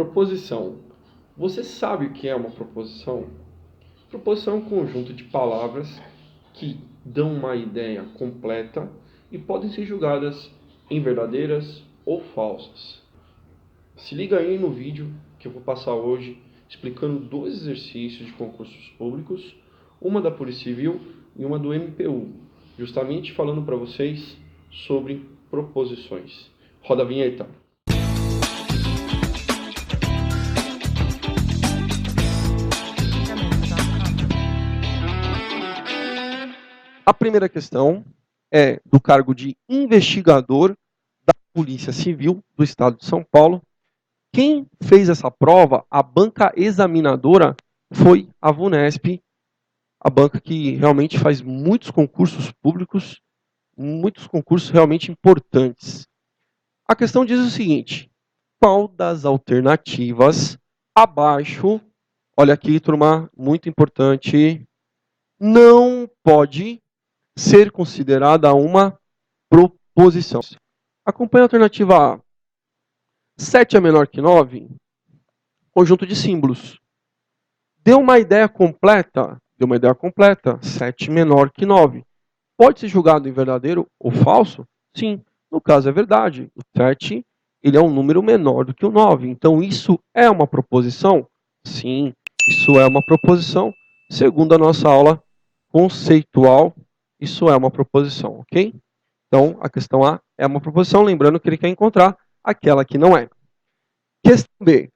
Proposição. Você sabe o que é uma proposição? Proposição é um conjunto de palavras que dão uma ideia completa e podem ser julgadas em verdadeiras ou falsas. Se liga aí no vídeo que eu vou passar hoje explicando dois exercícios de concursos públicos, uma da Polícia Civil e uma do MPU, justamente falando para vocês sobre proposições. Roda a vinheta. A primeira questão é do cargo de investigador da Polícia Civil do Estado de São Paulo. Quem fez essa prova, a banca examinadora, foi a VUNESP, a banca que realmente faz muitos concursos públicos, muitos concursos realmente importantes. A questão diz o seguinte: qual das alternativas abaixo, olha aqui, turma, muito importante, não pode ser considerada uma proposição? Acompanhe a alternativa A. 7 é menor que 9, conjunto de símbolos. Deu uma ideia completa, 7 menor que 9. Pode ser julgado em verdadeiro ou falso? Sim, no caso é verdade. O 7 ele é um número menor do que o 9. Então isso é uma proposição? Sim, isso é uma proposição. Segundo a nossa aula conceitual, isso é uma proposição, ok? Então, a questão A é uma proposição, lembrando que ele quer encontrar aquela que não é. Questão B.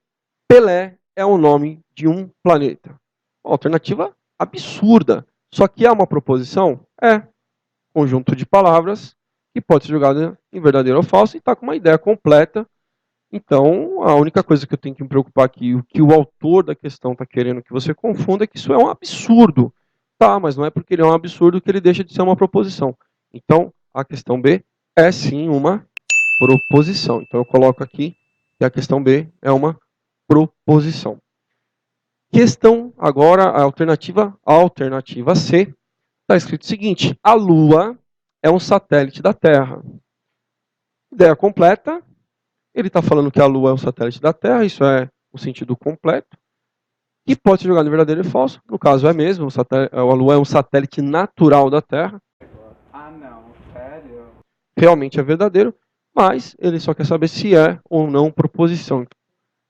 Pelé é o nome de um planeta. Uma alternativa absurda. Só que é uma proposição? É. Conjunto de palavras que pode ser jogada em verdadeiro ou falso e está com uma ideia completa. Então, a única coisa que eu tenho que me preocupar aqui, o que o autor da questão está querendo que você confunda, é que isso é um absurdo. Tá, mas não é porque ele é um absurdo que ele deixa de ser uma proposição. Então, a questão B é sim uma proposição. Então, eu coloco aqui que a questão B é uma proposição. Questão agora, a alternativa C, está escrito o seguinte: a Lua é um satélite da Terra. Ideia completa, ele está falando que a Lua é um satélite da Terra, isso é o sentido completo, e pode ser jogado em verdadeiro e falso, no caso é mesmo, a Lua é um satélite natural da Terra. Ah não, sério? Realmente é verdadeiro, mas ele só quer saber se é ou não proposição.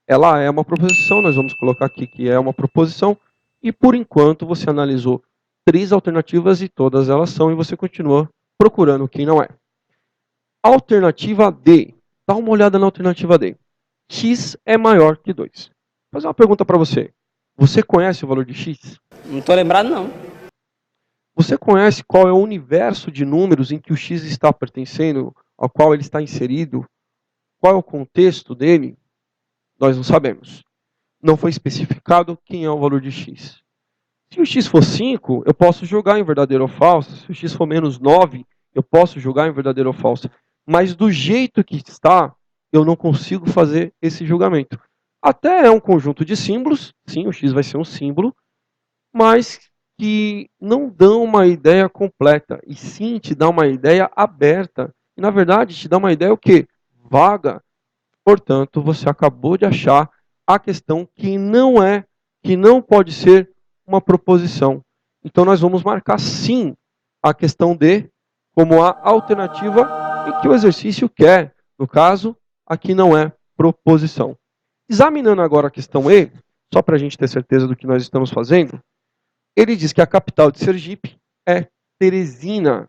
Ela é uma proposição, nós vamos colocar aqui que é uma proposição, e por enquanto você analisou 3 alternativas e todas elas são, e você continua procurando quem não é. Alternativa D. Dá uma olhada na alternativa D. X é maior que 2. Vou fazer uma pergunta para você. Você conhece o valor de X? Não estou lembrado, não. Você conhece qual é o universo de números em que o X está pertencendo, ao qual ele está inserido? Qual é o contexto dele? Nós não sabemos. Não foi especificado quem é o valor de X. Se o X for 5, eu posso jogar em verdadeiro ou falso. Se o X for menos 9, eu posso jogar em verdadeiro ou falso. Mas do jeito que está, eu não consigo fazer esse julgamento. Até é um conjunto de símbolos, sim, o X vai ser um símbolo, mas que não dão uma ideia completa, e sim te dá uma ideia aberta. E na verdade te dá uma ideia o quê? Vaga. Portanto, você acabou de achar a questão que não pode ser uma proposição. Então nós vamos marcar sim a questão D como a alternativa em que o exercício quer. No caso, aqui não é proposição. Examinando agora a questão E, só para a gente ter certeza do que nós estamos fazendo, ele diz que a capital de Sergipe é Teresina.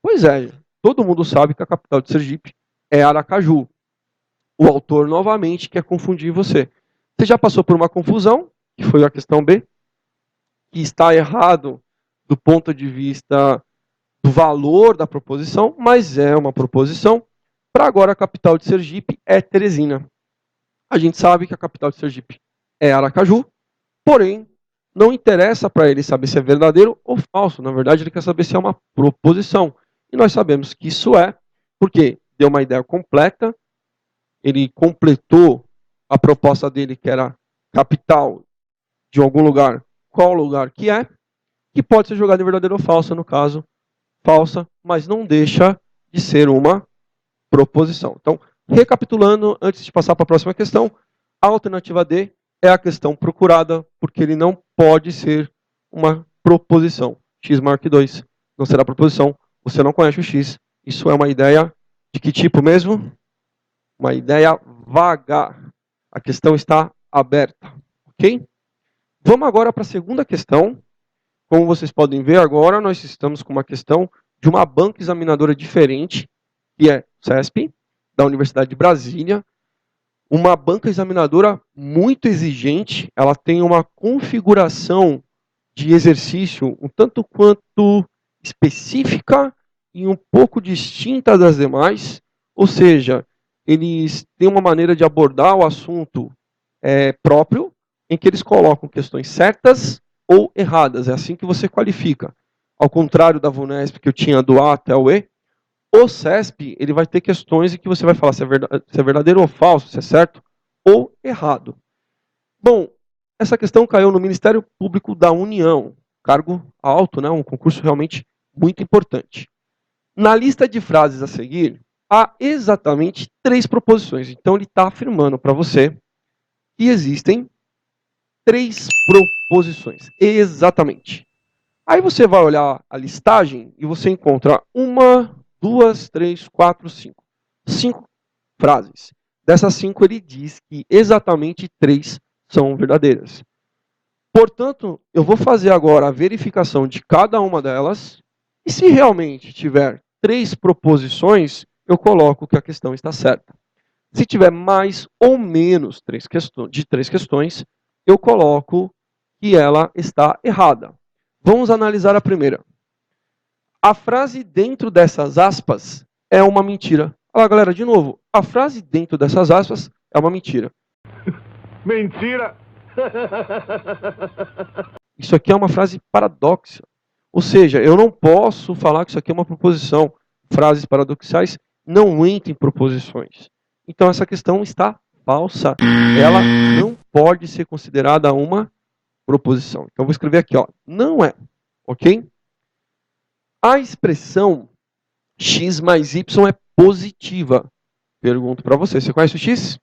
Pois é, todo mundo sabe que a capital de Sergipe é Aracaju. O autor novamente quer confundir você. Você já passou por uma confusão, que foi a questão B, que está errado do ponto de vista do valor da proposição, mas é uma proposição. Para agora, a capital de Sergipe é Teresina. A gente sabe que a capital de Sergipe é Aracaju, porém, não interessa para ele saber se é verdadeiro ou falso. Na verdade, ele quer saber se é uma proposição. E nós sabemos que isso é, porque deu uma ideia completa, ele completou a proposta dele, que era capital de algum lugar, qual lugar que é, que pode ser jogado em verdadeiro ou falsa, no caso, falsa, mas não deixa de ser uma proposição. Então, recapitulando, antes de passar para a próxima questão, A alternativa D é a questão procurada, porque ele não pode ser uma proposição. X maior que 2 não será proposição. Você não conhece o X. Isso é uma ideia de que tipo mesmo? Uma ideia vaga. A questão está aberta. Ok? Vamos agora para a segunda questão. Como vocês podem ver agora, nós estamos com uma questão de uma banca examinadora diferente, que é o CESP, da Universidade de Brasília. Uma banca examinadora muito exigente, ela tem uma configuração de exercício um tanto quanto específica e um pouco distinta das demais, ou seja, eles têm uma maneira de abordar o assunto próprio, em que eles colocam questões certas ou erradas, é assim que você qualifica. Ao contrário da VUNESP, que eu tinha do A até o E, o CESP, ele vai ter questões em que você vai falar se é verdadeiro ou falso, se é certo ou errado. Bom, essa questão caiu no Ministério Público da União, cargo alto, né, um concurso realmente muito importante. Na lista de frases a seguir, há exatamente 3 proposições. Então, ele está afirmando para você que existem 3 proposições. Exatamente. Aí você vai olhar a listagem e você encontra 1, 2, 3, 4, 5. 5 frases. Dessas 5, ele diz que exatamente 3 são verdadeiras. Portanto, eu vou fazer agora a verificação de cada uma delas, e se realmente tiver 3 proposições, eu coloco que a questão está certa. Se tiver mais ou menos 3 questões, eu coloco que ela está errada. Vamos analisar a primeira. A frase dentro dessas aspas é uma mentira. Olha lá, galera, de novo. A frase dentro dessas aspas é uma mentira. Mentira! Isso aqui é uma frase paradoxa. Ou seja, eu não posso falar que isso aqui é uma proposição. Frases paradoxais não entram em proposições. Então essa questão está falsa. Ela não pode ser considerada uma proposição. Então eu vou escrever aqui, ó, não é, ok? A expressão x mais y é positiva. Pergunto para você, você conhece o x?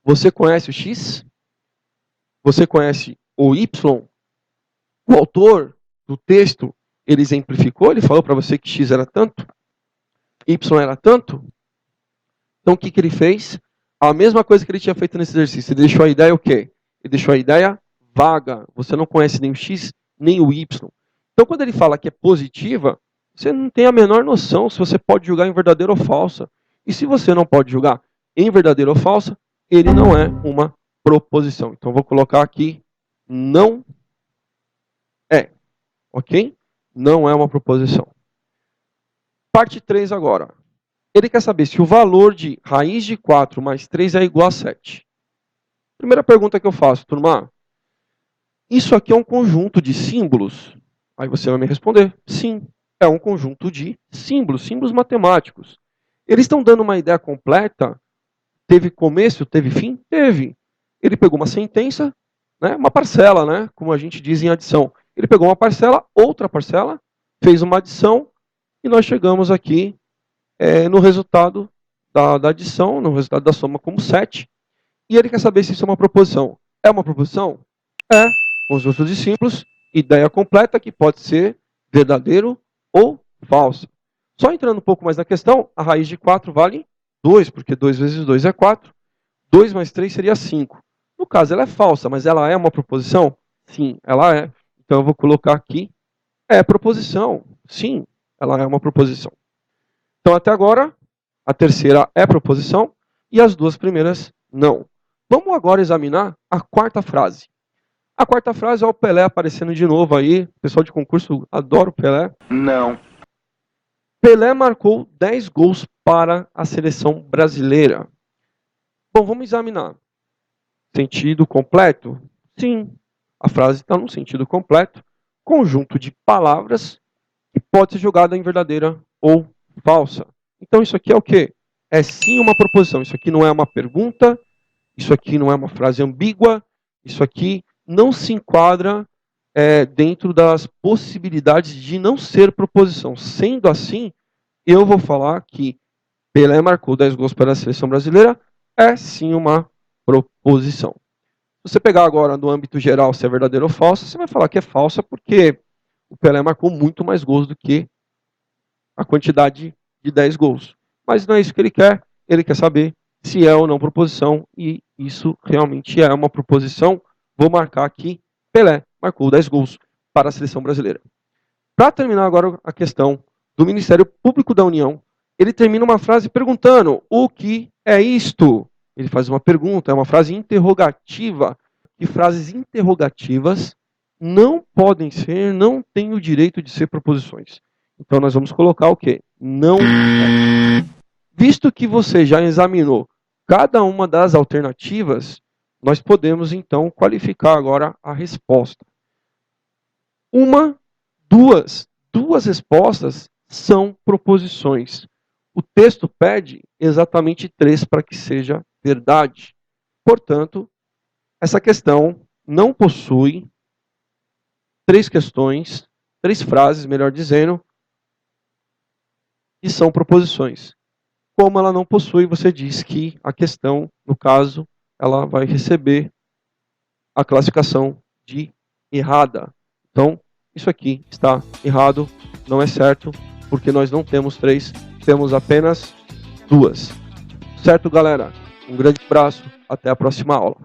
Você conhece o x? Você conhece o y? O autor do texto, ele exemplificou, ele falou para você que x era tanto, y era tanto. Então o que, que ele fez? A mesma coisa que ele tinha feito nesse exercício. Ele deixou a ideia o quê? Ele deixou a ideia vaga. Você não conhece nem o x, nem o y. Então quando ele fala que é positiva, você não tem a menor noção se você pode julgar em verdadeiro ou falsa. E se você não pode julgar em verdadeiro ou falsa, ele não é uma proposição. Então eu vou colocar aqui, não é. Ok? Não é uma proposição. Parte 3 agora. Ele quer saber se o valor de raiz de 4 mais 3 é igual a 7. Primeira pergunta que eu faço, turma. Isso aqui é um conjunto de símbolos? Aí você vai me responder, sim. É um conjunto de símbolos, símbolos matemáticos. Eles estão dando uma ideia completa? Teve começo, teve fim? Teve. Ele pegou uma sentença, né, uma parcela, né, como a gente diz em adição. Ele pegou uma parcela, outra parcela, fez uma adição, e nós chegamos aqui no resultado da adição, no resultado da soma como 7. E ele quer saber se isso é uma proposição. É uma proposição? É. Conjunto de símbolos, ideia completa que pode ser verdadeiro ou falso. Só entrando um pouco mais na questão, a raiz de 4 vale 2, porque 2 vezes 2 é 4. 2 mais 3 seria 5. No caso, ela é falsa, mas ela é uma proposição? Sim, ela é. Então eu vou colocar aqui, é proposição. Sim, ela é uma proposição. Então até agora, a terceira é proposição e as duas primeiras não. Vamos agora examinar a quarta frase. A quarta frase é o Pelé aparecendo de novo aí. O pessoal de concurso adora o Pelé. Não. Pelé marcou 10 gols para a seleção brasileira. Bom, vamos examinar. Sentido completo? Sim, a frase está no sentido completo. Conjunto de palavras que pode ser jogada em verdadeira ou falsa. Então isso aqui é o quê? É sim uma proposição. Isso aqui não é uma pergunta, isso aqui não é uma frase ambígua, isso aqui não se enquadra dentro das possibilidades de não ser proposição. Sendo assim, eu vou falar que Pelé marcou 10 gols para a seleção brasileira, é sim uma proposição. Se você pegar agora no âmbito geral se é verdadeiro ou falso, você vai falar que é falsa porque o Pelé marcou muito mais gols do que a quantidade de 10 gols. Mas não é isso que ele quer saber se é ou não proposição, e isso realmente é uma proposição. Vou marcar aqui, Pelé marcou 10 gols para a seleção brasileira. Para terminar agora a questão do Ministério Público da União, ele termina uma frase perguntando: o que é isto? Ele faz uma pergunta, é uma frase interrogativa, e frases interrogativas não podem ser, não têm o direito de ser proposições. Então nós vamos colocar o quê? Não é. Visto que você já examinou cada uma das alternativas, nós podemos então qualificar agora a resposta. Duas respostas são proposições. O texto pede exatamente 3 para que seja verdade. Portanto, essa questão não possui 3 questões, 3 frases, melhor dizendo, que são proposições. Como ela não possui, você diz que a questão, no caso, ela vai receber a classificação de errada. Então, isso aqui está errado, não é certo, porque nós não temos 3, temos apenas 2. Certo, galera? Um grande abraço, até a próxima aula.